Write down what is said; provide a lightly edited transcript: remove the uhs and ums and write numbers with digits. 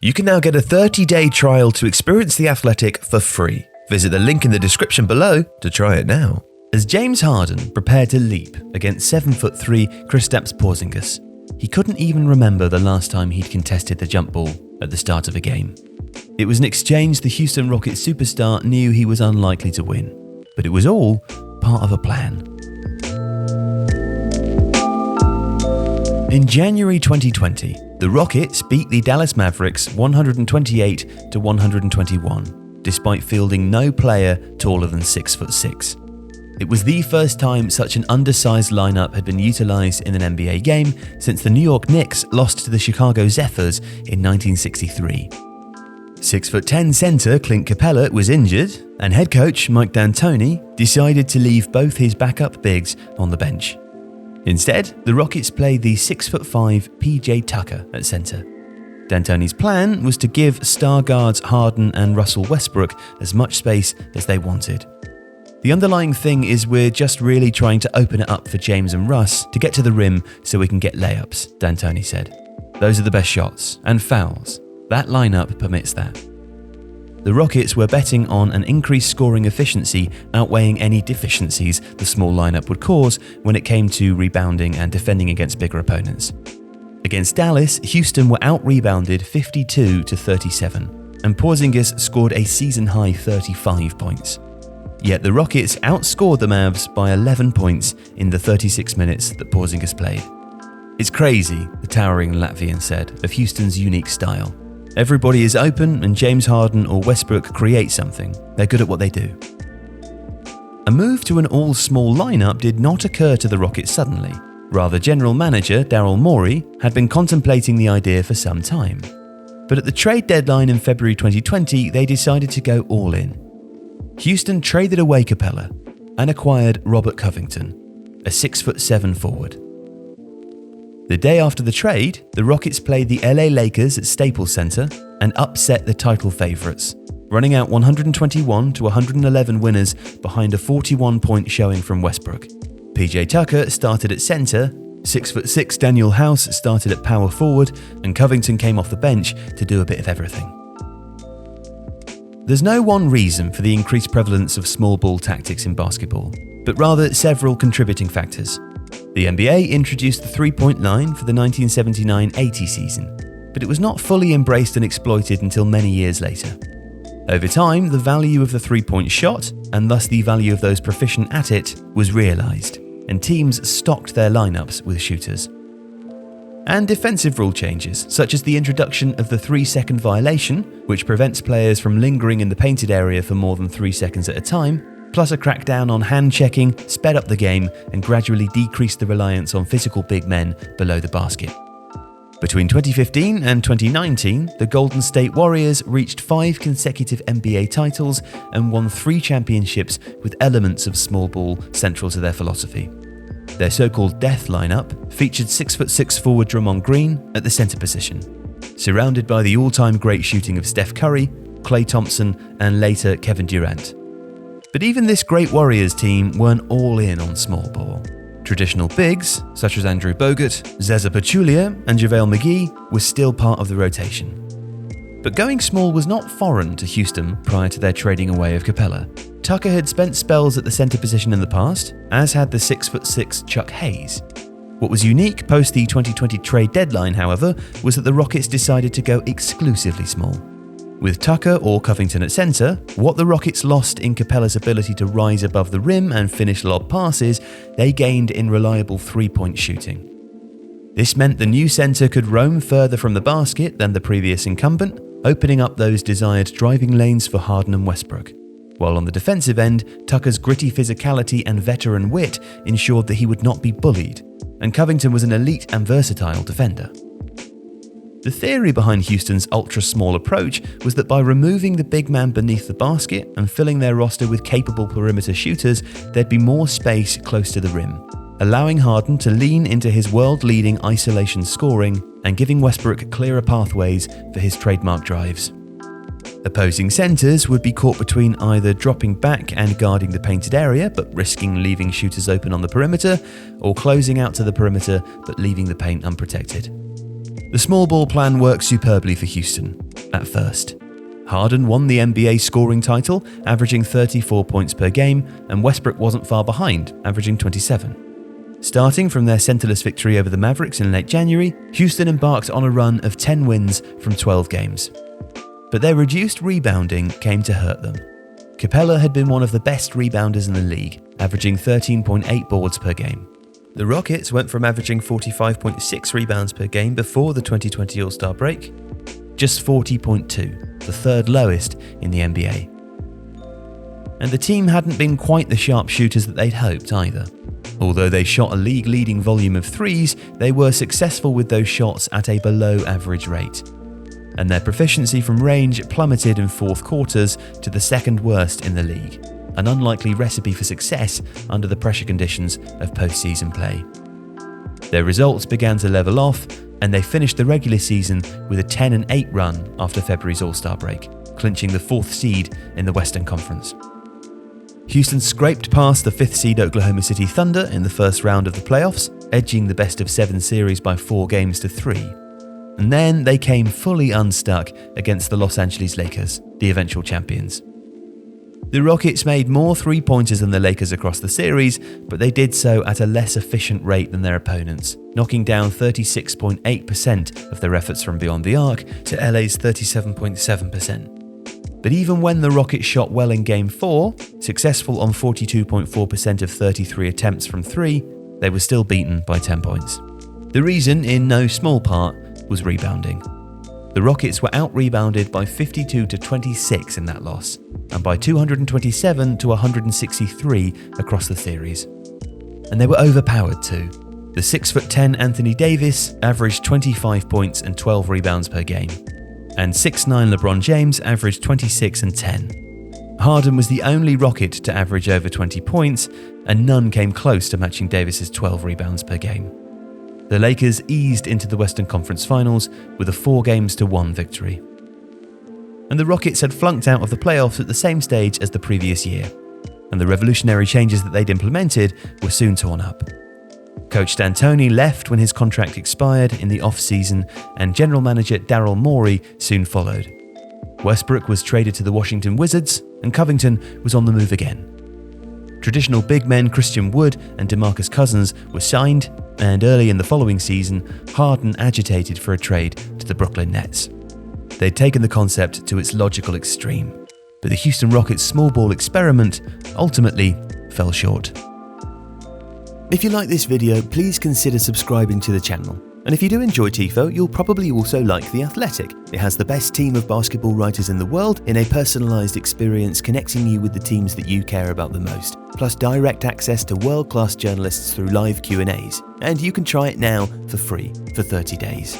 You can now get a 30-day trial to experience The Athletic for free. Visit the link in the description below to try it now. As James Harden prepared to leap against 7'3" Kristaps Porzingis, he couldn't even remember the last time he'd contested the jump ball at the start of a game. It was an exchange the Houston Rockets superstar knew he was unlikely to win, but it was all part of a plan. In January 2020, the Rockets beat the Dallas Mavericks 128 to 121, despite fielding no player taller than 6'6". It was the first time such an undersized lineup had been utilized in an NBA game since the New York Knicks lost to the Chicago Zephyrs in 1963. 6'10" center Clint Capella was injured, and head coach Mike D'Antoni decided to leave both his backup bigs on the bench. Instead, the Rockets played the 6'5" PJ Tucker at center. D'Antoni's plan was to give star guards Harden and Russell Westbrook as much space as they wanted. The underlying thing is we're just really trying to open it up for James and Russ to get to the rim so we can get layups, D'Antoni said. Those are the best shots, and fouls. That lineup permits that. The Rockets were betting on an increased scoring efficiency outweighing any deficiencies the small lineup would cause when it came to rebounding and defending against bigger opponents. Against Dallas, Houston were out-rebounded 52 to 37, and Porzingis scored a season-high 35 points. Yet the Rockets outscored the Mavs by 11 points in the 36 minutes that Porzingis played. It's crazy, the towering Latvian said, of Houston's unique style. Everybody is open and James Harden or Westbrook create something. They're good at what they do. A move to an all-small lineup did not occur to the Rockets suddenly. Rather, general manager Daryl Morey had been contemplating the idea for some time. But at the trade deadline in February 2020, they decided to go all in. Houston traded away Capella and acquired Robert Covington, a 6'7" forward. The day after the trade, the Rockets played the LA Lakers at Staples Center and upset the title favorites, running out 121 to 111 winners behind a 41-point showing from Westbrook. PJ Tucker started at center, 6'6" Daniel House started at power forward, and Covington came off the bench to do a bit of everything. There's no one reason for the increased prevalence of small ball tactics in basketball, but rather several contributing factors. The NBA introduced the three-point line for the 1979-80 season, but it was not fully embraced and exploited until many years later. Over time, the value of the three-point shot, and thus the value of those proficient at it, was realized, and teams stocked their lineups with shooters. And defensive rule changes, such as the introduction of the 3-second violation, which prevents players from lingering in the painted area for more than 3 seconds at a time, plus a crackdown on hand checking, sped up the game and gradually decreased the reliance on physical big men below the basket. Between 2015 and 2019, the Golden State Warriors reached 5 consecutive NBA titles and won 3 championships with elements of small ball central to their philosophy. Their so-called death lineup featured 6'6" forward Draymond Green at the center position, surrounded by the all-time great shooting of Steph Curry, Klay Thompson, and later Kevin Durant. But even this great Warriors team weren't all in on small ball. Traditional bigs, such as Andrew Bogut, Zaza Pachulia, and JaVale McGee, were still part of the rotation. But going small was not foreign to Houston prior to their trading away of Capella. Tucker had spent spells at the center position in the past, as had the 6'6" Chuck Hayes. What was unique post the 2020 trade deadline, however, was that the Rockets decided to go exclusively small. With Tucker or Covington at center, what the Rockets lost in Capella's ability to rise above the rim and finish lob passes, they gained in reliable three-point shooting. This meant the new center could roam further from the basket than the previous incumbent, opening up those desired driving lanes for Harden and Westbrook. While on the defensive end, Tucker's gritty physicality and veteran wit ensured that he would not be bullied, and Covington was an elite and versatile defender. The theory behind Houston's ultra-small approach was that by removing the big man beneath the basket and filling their roster with capable perimeter shooters, there'd be more space close to the rim, allowing Harden to lean into his world-leading isolation scoring and giving Westbrook clearer pathways for his trademark drives. Opposing centers would be caught between either dropping back and guarding the painted area but risking leaving shooters open on the perimeter, or closing out to the perimeter but leaving the paint unprotected. The small ball plan worked superbly for Houston. at first. Harden won the NBA scoring title, averaging 34 points per game, and Westbrook wasn't far behind, averaging 27. Starting from their centerless victory over the Mavericks in late January, Houston embarked on a run of 10 wins from 12 games. But their reduced rebounding came to hurt them. Capella had been one of the best rebounders in the league, averaging 13.8 boards per game. The Rockets went from averaging 45.6 rebounds per game before the 2020 All-Star break, just 40.2, the third lowest in the NBA. And the team hadn't been quite the sharpshooters that they'd hoped either. Although they shot a league-leading volume of threes, they were successful with those shots at a below-average rate. And their proficiency from range plummeted in fourth quarters to the second worst in the league, an unlikely recipe for success under the pressure conditions of postseason play. Their results began to level off, and they finished the regular season with a 10-8 run after February's All-Star break, clinching the fourth seed in the Western Conference. Houston scraped past the fifth seed Oklahoma City Thunder in the first round of the playoffs, edging the best-of-7 series by 4 games to 3. And then they came fully unstuck against the Los Angeles Lakers, the eventual champions. The Rockets made more three-pointers than the Lakers across the series, but they did so at a less efficient rate than their opponents, knocking down 36.8% of their efforts from beyond the arc to LA's 37.7%. But even when the Rockets shot well in Game 4, successful on 42.4% of 33 attempts from 3, they were still beaten by 10 points. The reason, in no small part, was rebounding. The Rockets were out-rebounded by 52-26 in that loss, and by 227-163 across the series. And they were overpowered too. The 6'10" Anthony Davis averaged 25 points and 12 rebounds per game, and 6'9" LeBron James averaged 26 and 10. Harden was the only Rocket to average over 20 points, and none came close to matching Davis's 12 rebounds per game. The Lakers eased into the Western Conference Finals with a 4-1 victory. And the Rockets had flunked out of the playoffs at the same stage as the previous year, and the revolutionary changes that they'd implemented were soon torn up. Coach D'Antoni left when his contract expired in the off-season, and general manager Daryl Morey soon followed. Westbrook was traded to the Washington Wizards, and Covington was on the move again. Traditional big men Christian Wood and DeMarcus Cousins were signed, and early in the following season, Harden agitated for a trade to the Brooklyn Nets. They'd taken the concept to its logical extreme, but the Houston Rockets' small ball experiment ultimately fell short. If you like this video, please consider subscribing to the channel. And if you do enjoy Tifo, you'll probably also like The Athletic. It has the best team of basketball writers in the world in a personalised experience connecting you with the teams that you care about the most, plus direct access to world-class journalists through live Q&As. And you can try it now for free for 30 days.